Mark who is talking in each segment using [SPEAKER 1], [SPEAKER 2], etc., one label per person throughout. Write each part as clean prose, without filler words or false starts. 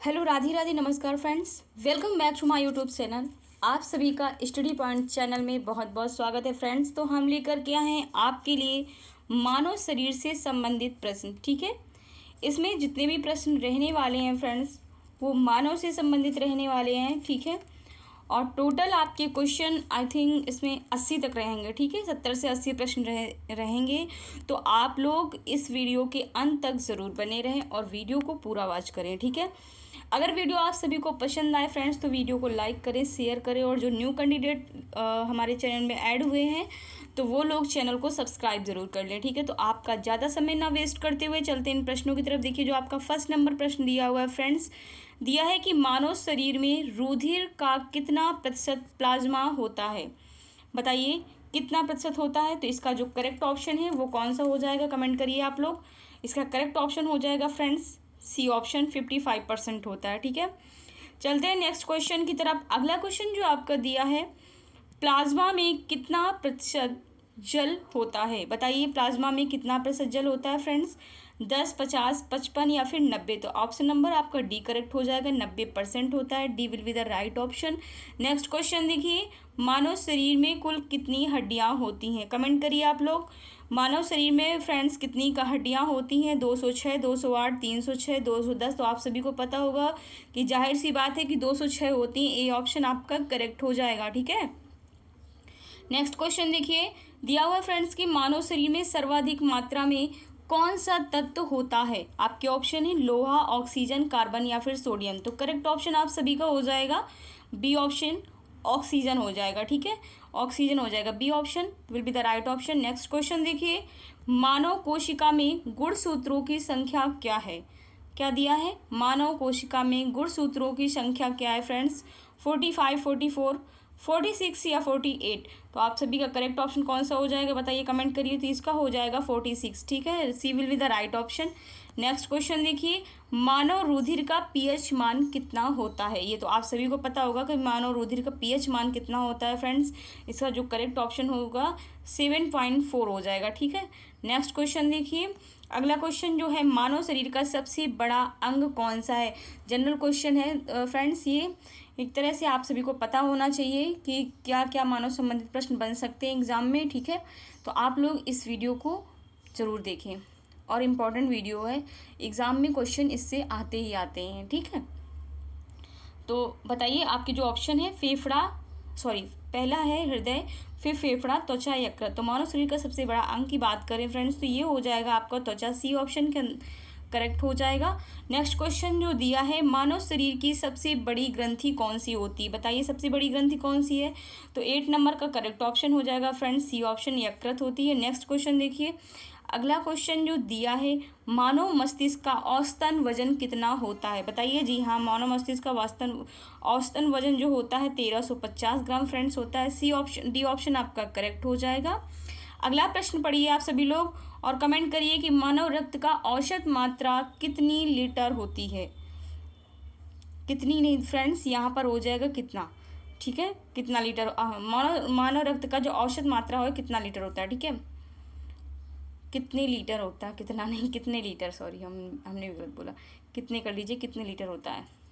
[SPEAKER 1] Hello, Radhe Radhe, नमस्कार friends. Welcome back to my YouTube channel. आप सभी का स्टडी पॉइंट चैनल में बहुत बहुत स्वागत है फ्रेंड्स। तो हम लेकर के आए हैं आपके लिए मानव शरीर से संबंधित प्रश्न। ठीक है, इसमें जितने भी प्रश्न रहने वाले हैं फ्रेंड्स, वो मानव से संबंधित रहने वाले हैं। ठीक है, और टोटल आपके क्वेश्चन आई थिंक इसमें 80 तक रहेंगे। ठीक है, 70 से 80 प्रश्न रहेंगे। तो आप लोग इस वीडियो के अंत तक ज़रूर बने रहें और वीडियो को पूरा वॉच करें। ठीक है, अगर वीडियो आप सभी को पसंद आए फ्रेंड्स तो वीडियो को लाइक करें, शेयर करें, और जो न्यू कैंडिडेट हमारे चैनल में ऐड हुए हैं तो वो लोग चैनल को सब्सक्राइब जरूर कर लें। ठीक है, तो आपका ज़्यादा समय ना वेस्ट करते हुए चलते इन प्रश्नों की तरफ। देखिए, जो आपका फर्स्ट नंबर प्रश्न दिया हुआ है फ्रेंड्स, दिया है कि मानव शरीर में रुधिर का कितना प्रतिशत प्लाज्मा होता है। बताइए कितना प्रतिशत होता है। तो इसका जो करेक्ट ऑप्शन है वो कौन सा हो जाएगा, कमेंट करिए आप लोग। इसका करेक्ट ऑप्शन हो जाएगा फ्रेंड्स सी ऑप्शन, 55% होता है। ठीक है, चलते हैं नेक्स्ट क्वेश्चन की तरफ। अगला क्वेश्चन जो आपका दिया है, प्लाज्मा में कितना प्रतिशत जल होता है। बताइए प्लाज्मा में कितना प्रतिशत जल होता है फ्रेंड्स, 10, 50, 55 या फिर 90। तो ऑप्शन नंबर आपका डी करेक्ट हो जाएगा, 90% होता है। D will be the right option. Next question देखिए, मानव शरीर में कुल कितनी हड्डियां होती हैं। कमेंट करिए आप लोग। मानव शरीर में फ्रेंड्स कितनी का हड्डियां होती हैं, 206, 208, 306, 210। तो आप सभी को पता होगा कि जाहिर सी बात है कि 206 होती हैं। ए ऑप्शन आपका करेक्ट हो जाएगा। ठीक है, नेक्स्ट क्वेश्चन देखिए, दिया हुआ फ्रेंड्स कि मानव शरीर में सर्वाधिक मात्रा में कौन सा तत्व होता है। आपके ऑप्शन है लोहा, ऑक्सीजन, कार्बन या फिर सोडियम। तो करेक्ट ऑप्शन आप सभी का हो जाएगा बी ऑप्शन, ऑक्सीजन हो जाएगा। ठीक है, ऑक्सीजन हो जाएगा, B option will be the right option. Next question देखिए, मानव कोशिका में गुणसूत्रों की संख्या क्या है। क्या दिया है, मानव कोशिका में गुणसूत्रों की संख्या क्या है फ्रेंड्स, 45, 44, 46 या 48। तो आप सभी का करेक्ट ऑप्शन कौन सा हो जाएगा, बताइए, कमेंट करिए। तो इसका हो जाएगा 46। ठीक है, C will be the right option. Next question देखिए, मानव रुधिर का पीएच मान कितना होता है। ये तो आप सभी को पता होगा कि मानव रुधिर का पीएच मान कितना होता है फ्रेंड्स। इसका जो करेक्ट ऑप्शन होगा 7.4 हो जाएगा। ठीक है, नेक्स्ट क्वेश्चन देखिए, अगला क्वेश्चन जो है, मानव शरीर का सबसे बड़ा अंग कौन सा है। जनरल क्वेश्चन है फ्रेंड्स, ये एक तरह से आप सभी को पता होना चाहिए कि क्या क्या मानव संबंधित प्रश्न बन सकते हैं एग्जाम में। ठीक है, तो आप लोग इस वीडियो को ज़रूर देखें और इम्पॉर्टेंट वीडियो है, एग्ज़ाम में क्वेश्चन इससे आते ही आते हैं। ठीक है, तो बताइए आपके जो ऑप्शन है, पहला है हृदय, फिर फेफड़ा, त्वचा, यकृत। तो मानव शरीर का सबसे बड़ा अंग की बात करें फ्रेंड्स तो ये हो जाएगा आपका त्वचा, सी ऑप्शन के करेक्ट हो जाएगा। नेक्स्ट क्वेश्चन जो दिया है, मानव शरीर की सबसे बड़ी ग्रंथि कौन सी होती है। बताइए सबसे बड़ी ग्रंथि कौन सी है। तो 8 नंबर का करेक्ट ऑप्शन हो जाएगा फ्रेंड्स, सी ऑप्शन, यकृत होती है। नेक्स्ट क्वेश्चन देखिए, अगला क्वेश्चन जो दिया है, मानव मस्तिष्क का औसतन वजन कितना होता है। बताइए, जी हाँ, मानव मस्तिष्क का औसतन वजन जो होता है 1350 ग्राम फ्रेंड्स होता है। सी ऑप्शन, डी ऑप्शन आपका करेक्ट हो जाएगा। अगला प्रश्न पढ़िए आप सभी लोग और कमेंट करिए कि मानव रक्त का औसत मात्रा कितनी लीटर होती है। कितनी नहीं फ्रेंड्स, यहाँ पर हो जाएगा कितना। ठीक है, कितना लीटर, मानव रक्त का जो औसत मात्रा हो कितना लीटर होता है। ठीक है, कितने लीटर होता है, कितना नहीं, कितने लीटर, सॉरी हमने भी गलत बोला, कितने कर लीजिए, कितने लीटर होता है।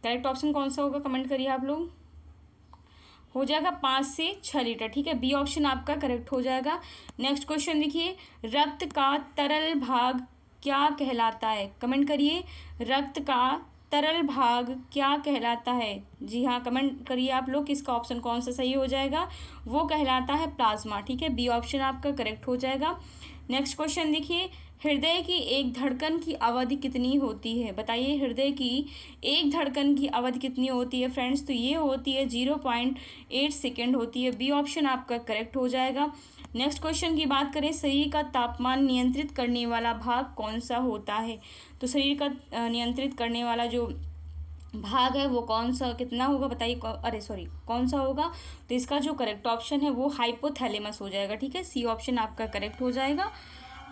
[SPEAKER 1] करेक्ट ऑप्शन कौन सा होगा, कमेंट करिए आप लोग। हो जाएगा 5 से 6 लीटर। ठीक है, बी ऑप्शन आपका करेक्ट हो जाएगा। नेक्स्ट क्वेश्चन देखिए, रक्त का तरल भाग क्या कहलाता है। कमेंट करिए, रक्त का तरल भाग क्या कहलाता है। जी हाँ, कमेंट करिए आप लोग कि इसका ऑप्शन कौन सा सही हो जाएगा। वो कहलाता है प्लाज्मा। ठीक है, बी ऑप्शन आपका करेक्ट हो जाएगा। नेक्स्ट क्वेश्चन देखिए, हृदय की एक धड़कन की अवधि कितनी होती है। बताइए हृदय की एक धड़कन की अवधि कितनी होती है फ्रेंड्स। तो ये होती है 0.8 सेकेंड होती है। बी ऑप्शन आपका करेक्ट हो जाएगा। नेक्स्ट क्वेश्चन की बात करें, शरीर का तापमान नियंत्रित करने वाला भाग कौन सा होता है। तो शरीर का नियंत्रित करने वाला जो भाग है वो कौन सा, कितना होगा, बताइए। कौन सा होगा। तो इसका जो करेक्ट ऑप्शन है वो हाइपोथैलेमस हो जाएगा। ठीक है, सी ऑप्शन आपका करेक्ट हो जाएगा।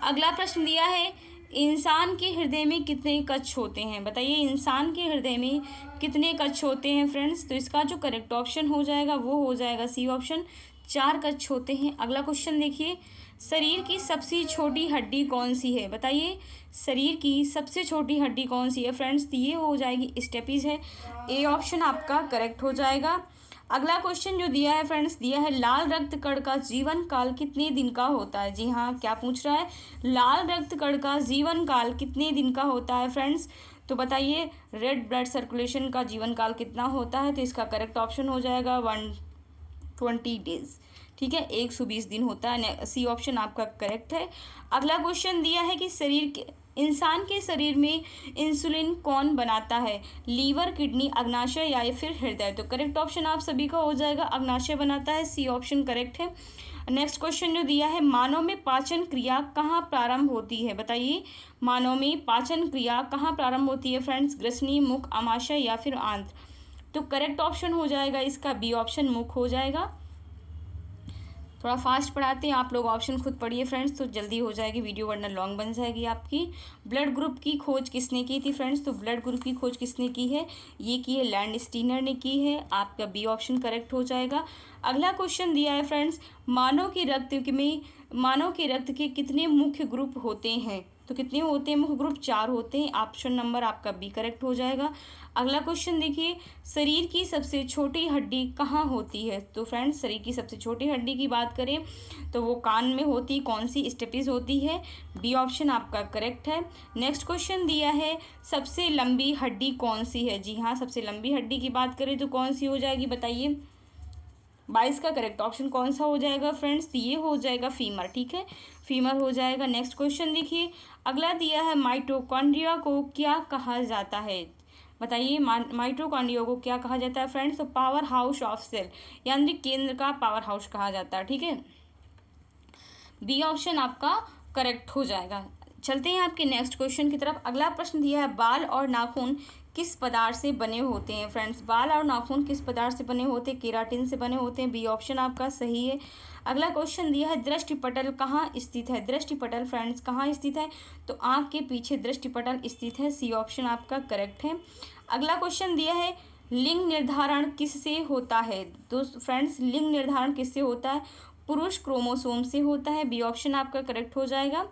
[SPEAKER 1] अगला प्रश्न दिया है, इंसान के हृदय में कितने कक्ष होते हैं। बताइए इंसान के हृदय में कितने कक्ष होते हैं फ्रेंड्स। तो इसका जो करेक्ट ऑप्शन हो जाएगा वो हो जाएगा सी ऑप्शन, 4 कच्छ होते हैं। अगला क्वेश्चन देखिए, शरीर की सबसे छोटी हड्डी कौन सी है? बताइए, शरीर की सबसे छोटी हड्डी कौन सी है फ्रेंड्स? ये हो जाएगी स्टेपीज है। ए ऑप्शन आपका करेक्ट हो जाएगा। अगला क्वेश्चन जो दिया है फ्रेंड्स, दिया है लाल रक्त कण का जीवन काल कितने दिन का होता है? जी हाँ, क्या पूछ रहा है? लाल रक्त कण का जीवन काल कितने दिन का होता है फ्रेंड्स? तो बताइए, रेड ब्लड सर्कुलेशन का जीवन काल कितना होता है? तो इसका करेक्ट ऑप्शन हो जाएगा 120 डेज। ठीक है, 120 दिन होता है। सी ऑप्शन आपका करेक्ट है। अगला क्वेश्चन दिया है कि इंसान के शरीर में इंसुलिन कौन बनाता है? लीवर, किडनी, अग्नाशय या फिर हृदय? तो करेक्ट ऑप्शन आप सभी का हो जाएगा अग्नाशय बनाता है। सी ऑप्शन करेक्ट है। नेक्स्ट क्वेश्चन जो दिया है, मानव में पाचन क्रिया कहाँ प्रारंभ होती है? बताइए, मानव में पाचन क्रिया कहाँ प्रारंभ होती है फ्रेंड्स? ग्रसनी, मुख, आमाशय या फिर आंत्र? तो करेक्ट ऑप्शन हो जाएगा इसका बी ऑप्शन, मुख हो जाएगा। थोड़ा फास्ट पढ़ाते हैं आप लोग, ऑप्शन खुद पढ़िए फ्रेंड्स तो जल्दी हो जाएगी वीडियो, वरना लॉन्ग बन जाएगी आपकी। ब्लड ग्रुप की खोज किसने की थी फ्रेंड्स? तो ब्लड ग्रुप की खोज किसने की है? ये की है लैंडस्टीनर ने की है। आपका बी ऑप्शन करेक्ट हो जाएगा। अगला क्वेश्चन दिया है फ्रेंड्स, मानव के रक्त के कितने मुख्य ग्रुप होते हैं? तो कितने होते हैं मुख्य ग्रुप? 4 होते हैं। ऑप्शन नंबर आपका बी करेक्ट हो जाएगा। अगला क्वेश्चन देखिए, शरीर की सबसे छोटी हड्डी कहाँ होती है? तो फ्रेंड्स, शरीर की सबसे छोटी हड्डी की बात करें तो वो कान में होती, कौन सी? स्टेपिस होती है। बी ऑप्शन आपका करेक्ट है। नेक्स्ट क्वेश्चन दिया है, सबसे लंबी हड्डी कौन सी है? जी हाँ, सबसे लंबी हड्डी की बात करें तो कौन सी हो जाएगी? बताइए, 22 का करेक्ट ऑप्शन कौन सा हो जाएगा फ्रेंड्स? ये हो जाएगा फीमर। ठीक है, फीमर हो जाएगा। नेक्स्ट क्वेश्चन देखिए, अगला दिया है, माइटोकॉन्ड्रिया को क्या कहा जाता है? बताइए, माइटोकॉन्ड्रिया को क्या कहा जाता है फ्रेंड्स? तो पावर हाउस ऑफ सेल, यानी केंद्र का पावर हाउस कहा जाता है। ठीक है, बी ऑप्शन आपका करेक्ट हो जाएगा। चलते हैं आपके नेक्स्ट क्वेश्चन की तरफ। अगला प्रश्न दिया है, बाल और नाखून किस पदार्थ से बने होते हैं फ्रेंड्स? बाल और नाखून किस पदार्थ से बने होते हैं? केराटिन से बने होते हैं। बी ऑप्शन आपका सही है। अगला क्वेश्चन दिया है, दृष्टिपटल कहाँ स्थित है? दृष्टिपटल फ्रेंड्स कहाँ स्थित है? तो आँख के पीछे दृष्टिपटल स्थित है। सी ऑप्शन आपका करेक्ट है। अगला क्वेश्चन दिया है, लिंग निर्धारण किससे होता है? तो फ्रेंड्स, लिंग निर्धारण किससे होता है? पुरुष क्रोमोसोम से होता है। बी ऑप्शन आपका करेक्ट हो जाएगा।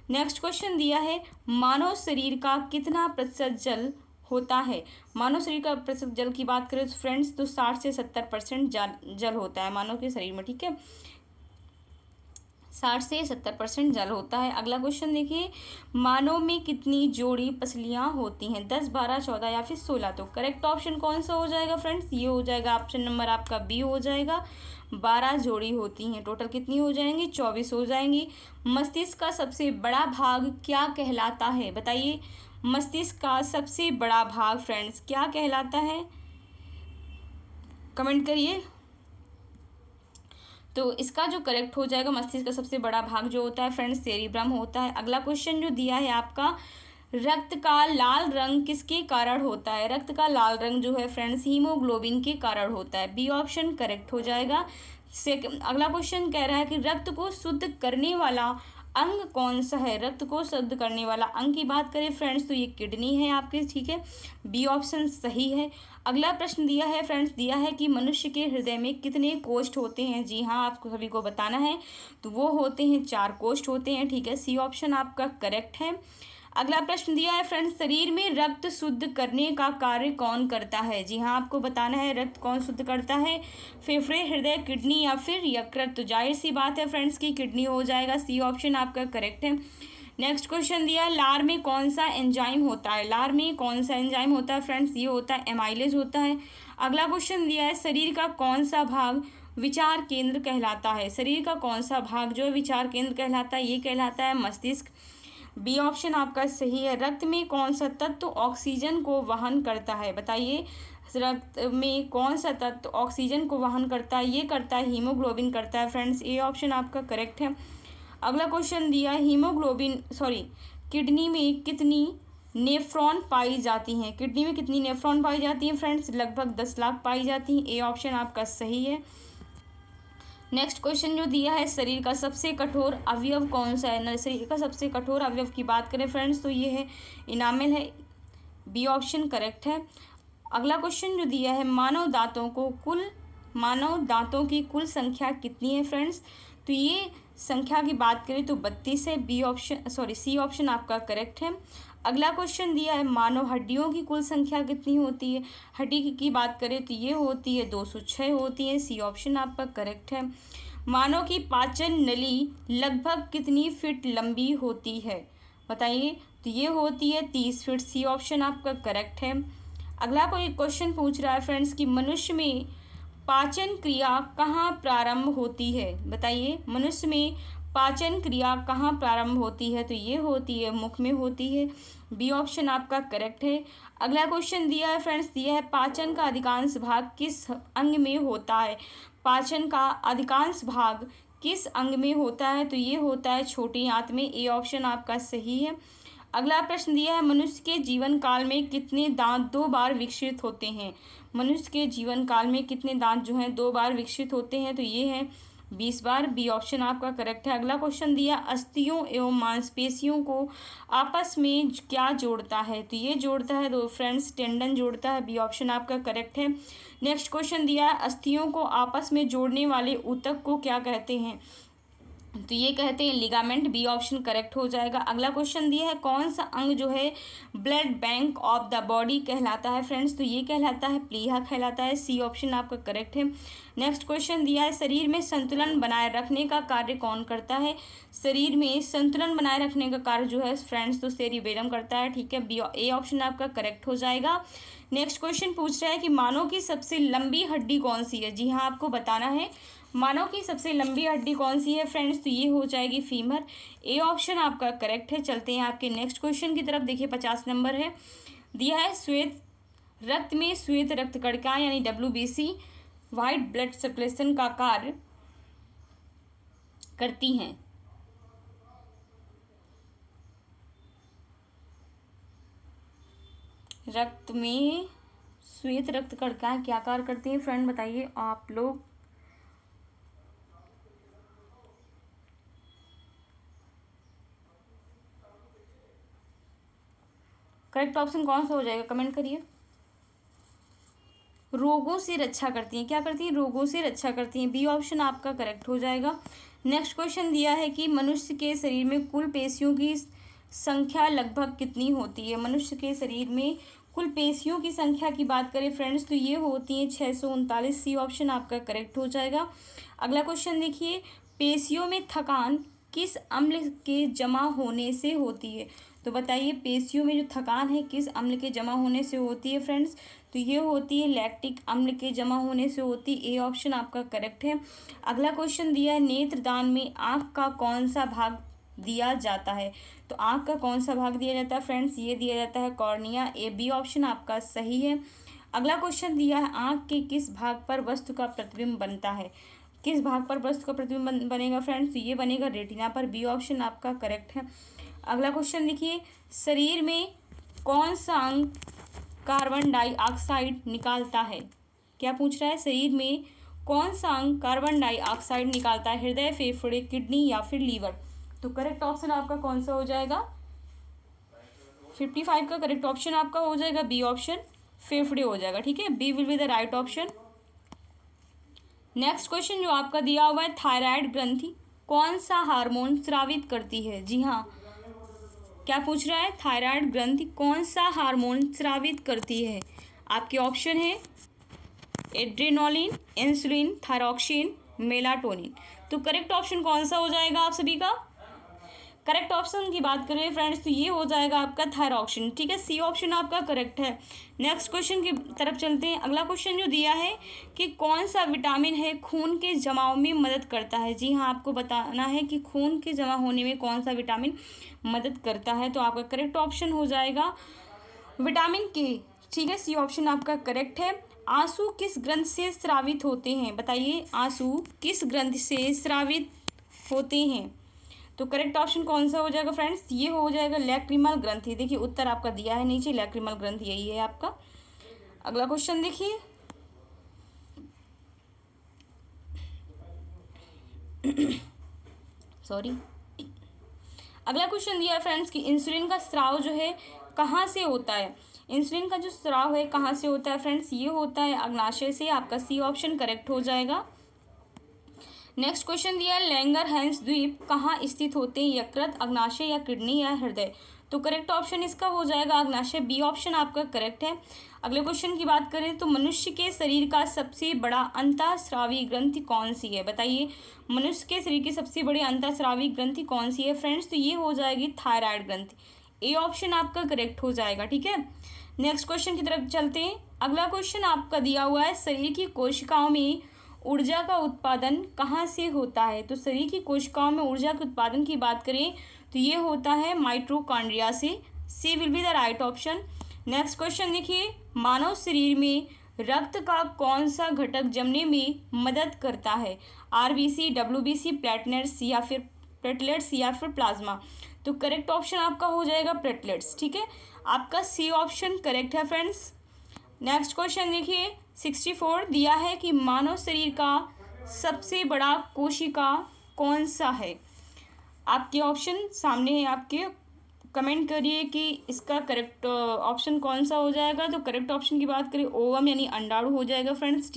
[SPEAKER 1] नेक्स्ट क्वेश्चन दिया है, मानव शरीर का कितना प्रतिशत जल होता है? मानव शरीर का प्रतिशत जल की बात करें तो फ्रेंड्स, तो 60 से 70% जल होता है मानव के शरीर में। ठीक है, 60 से 70% जल होता है। अगला क्वेश्चन देखिए, मानव में कितनी जोड़ी पसलियाँ होती हैं? 10, 12, 14 या फिर 16? तो करेक्ट ऑप्शन कौन सा हो जाएगा फ्रेंड्स? ये हो जाएगा ऑप्शन नंबर आपका बी हो जाएगा। 12 जोड़ी होती हैं। टोटल कितनी हो जाएंगी? 24 हो जाएंगी। मस्तिष्क का सबसे बड़ा भाग क्या कहलाता है? बताइए, मस्तिष्क का सबसे बड़ा भाग फ्रेंड्स क्या कहलाता है? कमेंट करिए। तो इसका जो करेक्ट हो जाएगा, मस्तिष्क का सबसे बड़ा भाग जो होता है फ्रेंड्स, सेरिब्रम होता है। अगला क्वेश्चन जो दिया है आपका, रक्त का लाल रंग किसके कारण होता है? रक्त का लाल रंग जो है फ्रेंड्स, हीमोग्लोबिन के कारण होता है। बी ऑप्शन करेक्ट हो जाएगा। अगला क्वेश्चन कह रहा है कि रक्त को शुद्ध करने वाला अंग कौन सा है? रक्त को शुद्ध करने वाला अंग की बात करें फ्रेंड्स, तो ये किडनी है आपके। ठीक है, बी ऑप्शन सही है। अगला प्रश्न दिया है फ्रेंड्स, दिया है कि मनुष्य के हृदय में कितने कोष्ठ होते हैं? जी हाँ, आपको सभी को बताना है। तो वो होते हैं 4 कोष्ठ होते हैं। ठीक है, सी ऑप्शन आपका करेक्ट है। अगला प्रश्न दिया है फ्रेंड्स, शरीर में रक्त शुद्ध करने का कार्य कौन करता है? जी हाँ, आपको बताना है रक्त कौन शुद्ध करता है, फेफड़े, हृदय, किडनी या फिर यकृत? तो जाहिर सी बात है फ्रेंड्स की किडनी हो जाएगा। सी ऑप्शन आपका करेक्ट है। नेक्स्ट क्वेश्चन दिया है, लार में कौन सा एंजाइम होता है? लार में कौन सा एंजाइम होता है फ्रेंड्स? ये होता है एमाइलेज होता है। अगला क्वेश्चन दिया है, शरीर का कौन सा भाग विचार केंद्र कहलाता है? शरीर का कौन सा भाग जो है विचार केंद्र कहलाता है? ये कहलाता है मस्तिष्क। बी ऑप्शन आपका सही है। रक्त में कौन सा तत्व ऑक्सीजन को वहन करता है? बताइए, रक्त में कौन सा तत्व ऑक्सीजन को वहन करता है? ये करता है हीमोग्लोबिन करता है फ्रेंड्स। ए ऑप्शन आपका करेक्ट है। अगला क्वेश्चन दिया है, किडनी में कितनी नेफ्रॉन पाई जाती हैं? किडनी में कितनी नेफ्रॉन पाई जाती हैं फ्रेंड्स? लगभग 10 लाख पाई जाती हैं। ए ऑप्शन आपका सही है। नेक्स्ट क्वेश्चन जो दिया है, शरीर का सबसे कठोर अवयव कौन सा है? शरीर का सबसे कठोर अवयव की बात करें फ्रेंड्स, तो ये है इनामिल है। बी ऑप्शन करेक्ट है। अगला क्वेश्चन जो दिया है, मानव दांतों को कुल मानव दांतों की कुल संख्या कितनी है फ्रेंड्स? तो ये संख्या की बात करें तो 32 है। सी ऑप्शन आपका करेक्ट है। अगला क्वेश्चन दिया है मानव हड्डियों की कुल संख्या कितनी होती है? हड्डी की बात करें तो ये होती है 206 होती है। सी ऑप्शन आपका करेक्ट है। मानव की पाचन नली लगभग कितनी फीट लंबी होती है? बताइए। तो ये होती है 30 फीट। सी ऑप्शन आपका करेक्ट है। अगला कोई क्वेश्चन पूछ रहा है फ्रेंड्स कि मनुष्य में पाचन क्रिया कहाँ प्रारंभ होती है? बताइए, मनुष्य में पाचन क्रिया कहाँ प्रारंभ होती है? तो ये होती है मुख में होती है। बी ऑप्शन आपका करेक्ट है। अगला क्वेश्चन दिया है फ्रेंड्स, दिया है पाचन का अधिकांश भाग किस अंग में होता है? पाचन का अधिकांश भाग किस अंग में होता है? तो ये होता है छोटी आंत में। ए ऑप्शन आपका सही है। अगला प्रश्न दिया है मनुष्य के जीवन काल में कितने दांत 2 बार विकसित होते हैं? मनुष्य के जीवन काल में कितने दांत जो हैं 2 बार विकसित होते हैं? तो ये है 20 बार। बी ऑप्शन आपका करेक्ट है। अगला क्वेश्चन दिया अस्थियों एवं मांसपेशियों को आपस में क्या जोड़ता है? तो ये जोड़ता है दो फ्रेंड्स, टेंडन जोड़ता है। बी ऑप्शन आपका करेक्ट है। नेक्स्ट क्वेश्चन दिया है अस्थियों को आपस में जोड़ने वाले ऊतक को क्या कहते हैं? तो ये कहते हैं लिगामेंट। बी ऑप्शन करेक्ट हो जाएगा। अगला क्वेश्चन दिया है कौन सा अंग जो है blood bank of the body कहलाता है फ्रेंड्स? तो ये कहलाता है प्लीहा कहलाता है। सी ऑप्शन आपका करेक्ट है। नेक्स्ट क्वेश्चन दिया है शरीर में संतुलन बनाए रखने का कार्य कौन करता है? शरीर में संतुलन बनाए रखने का कार्य जो है फ्रेंड्स तो सेरिबेलम करता है। ठीक है, बी ए ऑप्शन आपका करेक्ट हो जाएगा। नेक्स्ट क्वेश्चन पूछ रहा है कि मानव की सबसे लंबी हड्डी कौन सी है? जी हाँ, आपको बताना है मानव की सबसे लंबी हड्डी कौन सी है फ्रेंड्स? तो ये हो जाएगी फीमर। ए ऑप्शन आपका करेक्ट है। चलते हैं आपके नेक्स्ट क्वेश्चन की तरफ। देखिए 50 नंबर है। दिया है श्वेत रक्त में श्वेत रक्तकणिका यानी WBC वाइट ब्लड सर्कुलेशन का कार्य करती हैं। रक्त में श्वेत रक्तकणिकाएं क्या कार्य करती हैं फ्रेंड? बताइए आप लोग। करेक्ट ऑप्शन कौन सा हो जाएगा? कमेंट करिए। रोगों से रक्षा करती हैं। क्या करती हैं? रोगों से रक्षा करती हैं। बी ऑप्शन आपका करेक्ट हो जाएगा। नेक्स्ट क्वेश्चन दिया है कि मनुष्य के शरीर में कुल पेशियों की संख्या लगभग कितनी होती है? मनुष्य के शरीर में कुल पेशियों की संख्या की बात करें फ्रेंड्स तो ये होती है 639। सी ऑप्शन आपका करेक्ट हो जाएगा। अगला क्वेश्चन देखिए, पेशियों में थकान किस अम्ल के जमा होने से होती है? तो बताइए पेशियों में जो थकान है किस अम्ल के जमा होने से होती है फ्रेंड्स? तो ये होती है लैक्टिक अम्ल के जमा होने से होती है। ए ऑप्शन आपका करेक्ट है। अगला क्वेश्चन दिया है नेत्रदान में आँख का कौन सा भाग दिया जाता है? तो आँख का कौन सा भाग दिया जाता है फ्रेंड्स? ये दिया जाता है कॉर्निया। ए बी ऑप्शन आपका सही है। अगला क्वेश्चन दिया है आँख के किस भाग पर वस्तु का प्रतिबिंब बनता है? किस भाग पर वस्तु का प्रतिबिंब बनेगा फ्रेंड्स? तो ये बनेगा रेटिना पर। बी ऑप्शन आपका करेक्ट है। अगला क्वेश्चन देखिए, शरीर में कौन सा अंग कार्बन डाइऑक्साइड निकालता है? क्या पूछ रहा है? शरीर में कौन सा अंग कार्बन डाइऑक्साइड निकालता है? हृदय, फेफड़े, किडनी या फिर लीवर? तो करेक्ट ऑप्शन आपका कौन सा हो जाएगा? 55 का करेक्ट ऑप्शन आपका हो जाएगा बी ऑप्शन, फेफड़े हो जाएगा। ठीक है, B will be the right option. Next question जो आपका दिया हुआ है, थायराइड ग्रंथि कौन सा हार्मोन स्रावित करती है? जी हाँ, क्या पूछ रहा है? थायराइड ग्रंथि कौन सा हार्मोन स्रावित करती है? आपके ऑप्शन है एड्रेनोलिन, इंसुलिन, थायरॉक्सिन, मेलाटोनिन। तो करेक्ट ऑप्शन कौन सा हो जाएगा आप सभी का? करेक्ट ऑप्शन की बात करें फ्रेंड्स तो ये हो जाएगा आपका थायरॉक्सिन। ठीक है, सी ऑप्शन आपका करेक्ट है। नेक्स्ट क्वेश्चन की तरफ चलते हैं। अगला क्वेश्चन जो दिया है कि कौन सा विटामिन है खून के जमाव में मदद करता है? जी हाँ, आपको बताना है कि खून के जमा होने में कौन सा विटामिन मदद करता है। तो आपका करेक्ट ऑप्शन हो जाएगा विटामिन के। ठीक है, सी ऑप्शन आपका करेक्ट है। आंसू किस ग्रंथ से स्रावित होते हैं? बताइए, आंसू किस ग्रंथ से स्रावित होते हैं? तो करेक्ट ऑप्शन कौन सा हो जाएगा फ्रेंड्स? ये हो जाएगा लैक्रिमल ग्रंथि। देखिए उत्तर आपका दिया है नीचे, लैक्रिमल ग्रंथि यही है आपका। अगला क्वेश्चन देखिए, सॉरी, अगला क्वेश्चन दिया है फ्रेंड्स कि इंसुलिन का स्राव जो है कहाँ से होता है? इंसुलिन का जो स्राव है कहाँ से होता है फ्रेंड्स, ये होता है अग्नाशय से। आपका सी ऑप्शन करेक्ट हो जाएगा। नेक्स्ट क्वेश्चन दिया है लैंगरहैंस द्वीप कहाँ स्थित होते हैं, यकृत, अग्नाशय या किडनी या हृदय। तो करेक्ट ऑप्शन इसका हो जाएगा अग्नाशय, बी ऑप्शन आपका करेक्ट है। अगले क्वेश्चन की बात करें तो मनुष्य के शरीर का सबसे बड़ा अंतःस्रावी ग्रंथि कौन सी है, बताइए। मनुष्य के शरीर की सबसे बड़ी अंतःस्रावी ग्रंथि कौन सी है फ्रेंड्स, तो ये हो जाएगी थायराइड ग्रंथि, ए ऑप्शन आपका करेक्ट हो जाएगा। ठीक है, नेक्स्ट क्वेश्चन की तरफ चलते हैं। अगला क्वेश्चन आपका दिया हुआ है शरीर की कोशिकाओं में ऊर्जा का उत्पादन कहाँ से होता है। तो शरीर की कोशिकाओं में ऊर्जा के उत्पादन की बात करें तो ये होता है माइटोकॉन्ड्रिया से, C will be the right option. Next question देखिए, मानव शरीर में रक्त का कौन सा घटक जमने में मदद करता है, आरबीसी, डब्ल्यूबीसी, प्लेटलेट्स या फिर प्लाज्मा। तो करेक्ट ऑप्शन आपका हो जाएगा प्लेटलेट्स। ठीक है, आपका सी ऑप्शन करेक्ट है फ्रेंड्स। नेक्स्ट क्वेश्चन देखिए 64 दिया है कि मानव शरीर का सबसे बड़ा कोशिका कौन सा है। आपके ऑप्शन सामने है आपके, कमेंट करिए कि इसका करेक्ट ऑप्शन कौन सा हो जाएगा। तो करेक्ट ऑप्शन की बात करें ओवम यानी अंडाणु हो जाएगा फ्रेंड्स,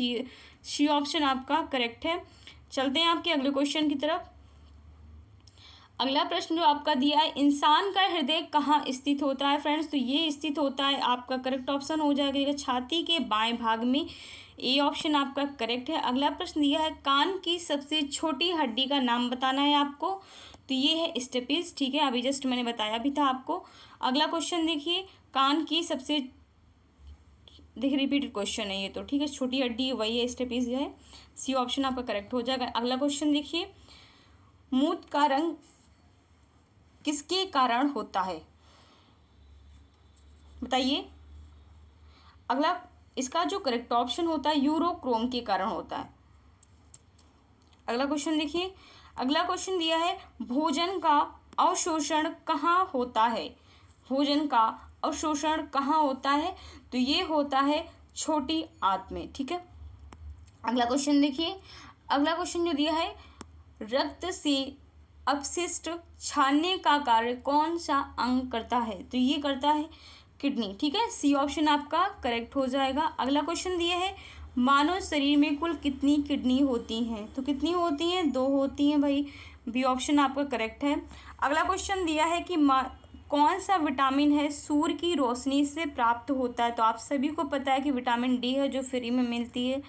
[SPEAKER 1] सी ऑप्शन आपका करेक्ट है। चलते हैं आपके अगले क्वेश्चन की तरफ। अगला प्रश्न जो आपका दिया है इंसान का हृदय कहाँ स्थित होता है फ्रेंड्स, तो ये स्थित होता है, आपका करेक्ट ऑप्शन हो जाएगा छाती के बाएं भाग में, ए ऑप्शन आपका करेक्ट है। अगला प्रश्न दिया है कान की सबसे छोटी हड्डी का नाम बताना है आपको, तो ये है स्टेपिस। ठीक है, अभी जस्ट मैंने बताया भी था आपको। अगला क्वेश्चन देखिए, कान की सबसे, देखिए रिपीटेड क्वेश्चन है ये तो, ठीक है, छोटी हड्डी वही है स्टेपिस है, सी ऑप्शन आपका करेक्ट हो जाएगा। अगला क्वेश्चन देखिए, मूत्र का रंग किसके कारण होता है, बताइए। अगला इसका जो करेक्ट ऑप्शन होता है यूरोक्रोम के कारण होता है। अगला क्वेश्चन देखिए, अगला क्वेश्चन दिया है भोजन का अवशोषण कहाँ होता है, भोजन का अवशोषण कहाँ होता है, तो ये होता है छोटी आंत में। ठीक है, अगला क्वेश्चन देखिए, अगला क्वेश्चन जो दिया है रक्त से अपशिष्ट छानने का कार्य कौन सा अंग करता है, तो ये करता है किडनी। ठीक है, सी ऑप्शन आपका करेक्ट हो जाएगा। अगला क्वेश्चन दिया है मानव शरीर में कुल कितनी किडनी होती हैं, तो कितनी होती हैं, 2 होती हैं भाई, बी ऑप्शन आपका करेक्ट है। अगला क्वेश्चन दिया है कि कौन सा विटामिन है सूर्य की रोशनी से प्राप्त होता है, तो आप सभी को पता है कि विटामिन डी है जो फ्री में मिलती है।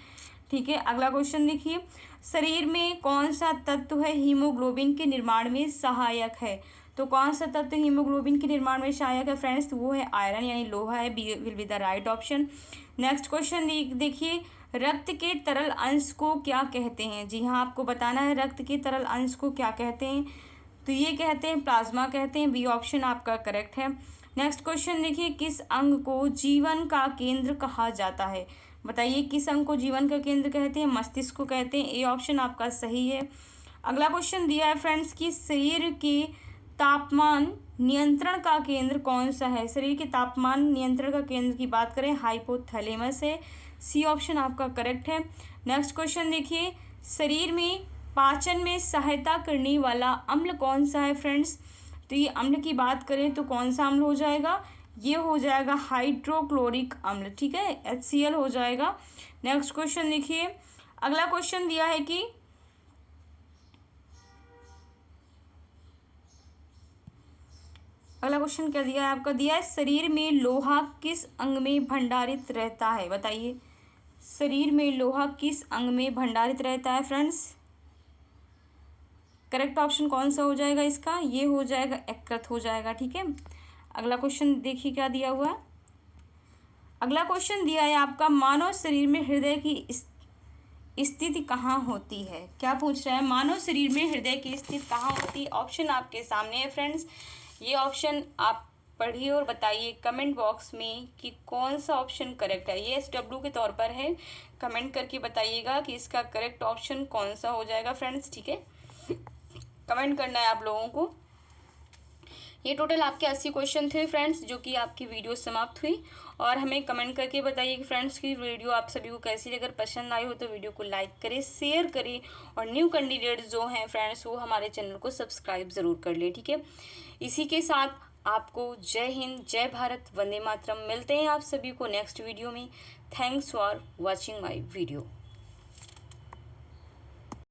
[SPEAKER 1] ठीक है, अगला क्वेश्चन देखिए, शरीर में कौन सा तत्व है हीमोग्लोबिन के निर्माण में सहायक है, तो कौन सा तत्व हीमोग्लोबिन के निर्माण में सहायक है फ्रेंड्स, तो वो है आयरन यानी लोहा है, B will be the right option. Next question देखिए, रक्त के तरल अंश को क्या कहते हैं, जी हाँ आपको बताना है रक्त के तरल अंश को क्या कहते हैं, तो ये कहते हैं प्लाज्मा कहते हैं, बी ऑप्शन आपका करेक्ट है। नेक्स्ट क्वेश्चन देखिए, किस अंग को जीवन का केंद्र कहा जाता है, बताइए किस अंग को जीवन का केंद्र कहते हैं, मस्तिष्क को कहते हैं, ए ऑप्शन आपका सही है। अगला क्वेश्चन दिया है फ्रेंड्स कि शरीर के तापमान नियंत्रण का केंद्र कौन सा है, शरीर के तापमान नियंत्रण का केंद्र की बात करें हाइपोथैलेमस है, सी ऑप्शन आपका करेक्ट है। नेक्स्ट क्वेश्चन देखिए, शरीर में पाचन में सहायता करने वाला अम्ल कौन सा है फ्रेंड्स, तो ये अम्ल की बात करें तो कौन सा अम्ल हो जाएगा, ये हो जाएगा हाइड्रोक्लोरिक अम्ल। ठीक है, HCl हो जाएगा। नेक्स्ट क्वेश्चन देखिए, अगला क्वेश्चन दिया है कि अगला क्वेश्चन क्या दिया है आपका, दिया है शरीर में लोहा किस अंग में भंडारित रहता है, बताइए शरीर में लोहा किस अंग में भंडारित रहता है फ्रेंड्स, करेक्ट ऑप्शन कौन सा हो जाएगा इसका, ये हो जाएगा यकृत हो जाएगा। ठीक है, अगला क्वेश्चन देखिए क्या दिया हुआ है। अगला क्वेश्चन दिया है आपका मानव शरीर में हृदय की स्थिति कहाँ होती है, क्या पूछ रहा है, मानव शरीर में हृदय की स्थिति कहाँ होती है। ऑप्शन आपके सामने है फ्रेंड्स, ये ऑप्शन आप पढ़िए और बताइए कमेंट बॉक्स में कि कौन सा ऑप्शन करेक्ट है, ये SW के तौर पर है, कमेंट करके बताइएगा कि इसका करेक्ट ऑप्शन कौन सा हो जाएगा फ्रेंड्स। ठीक है, कमेंट करना है आप लोगों को। ये टोटल आपके 80 क्वेश्चन थे फ्रेंड्स, जो कि आपकी वीडियो समाप्त हुई, और हमें कमेंट करके बताइए कि फ्रेंड्स की वीडियो आप सभी को कैसी, अगर पसंद आई हो तो वीडियो को लाइक करें, शेयर करें, और न्यू कैंडिडेट्स जो हैं फ्रेंड्स वो हमारे चैनल को सब्सक्राइब ज़रूर कर लें। ठीक है, इसी के साथ आपको जय हिंद, जय भारत, वंदे मातरम। मिलते हैं आप सभी को नेक्स्ट वीडियो में। Thanks for watching my video.